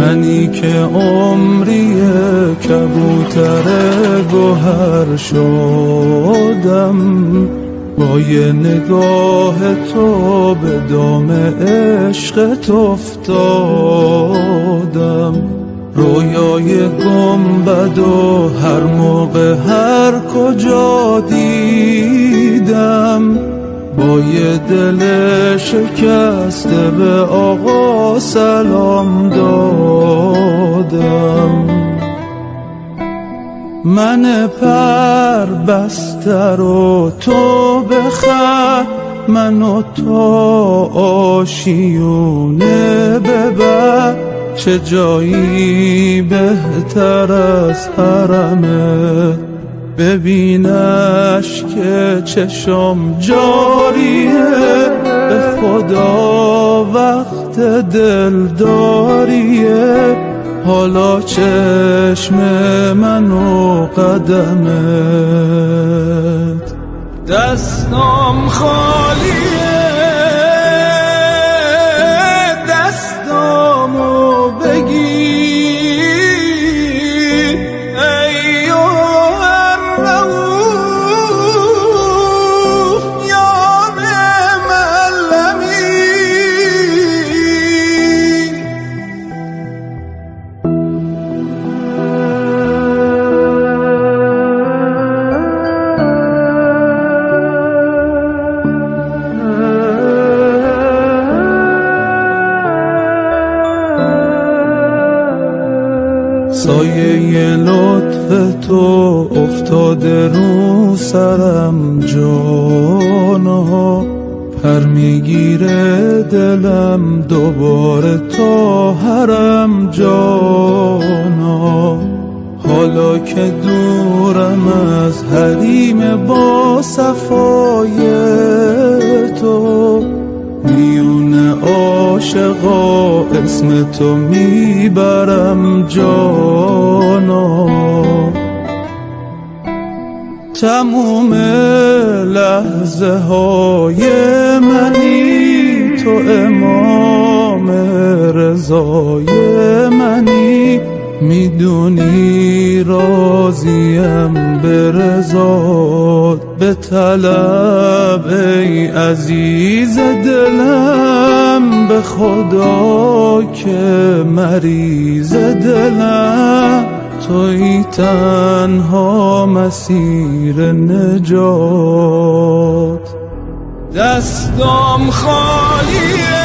منی که عمری کبوتر گوهر شدم، با یه نگاه تو به دام عشقت افتادم. رویای گنبد و هر موقع هر کجا دیدم، با یه دل شکسته به آقا سلام دادم. من پر بسته رو تو بخر، منو تا آشیونه ببر، چه جایی بهتر از حرمه، ببینش که چشم جاریه، به خدا وقت دلداریه، حالا چشم من و قدمت. دستم خالیه، دستامو بگیر ایوه الرؤوف یار معلمی. سایه لطف تو افتاده رو سرم جانا، پر میگیره دلم دوباره تا حرم جانا. حالا که دورم از حریم با صفای تو، میون عاشقا اسم تو میبرم جانا. تموم لحظه های منی، تو امام رضای منی، میدونی راضیم به رضات، به طلب ای عزیز دلم، به خدا که مریض دلم، توی تنها مسیر نجات. دستم خالیه،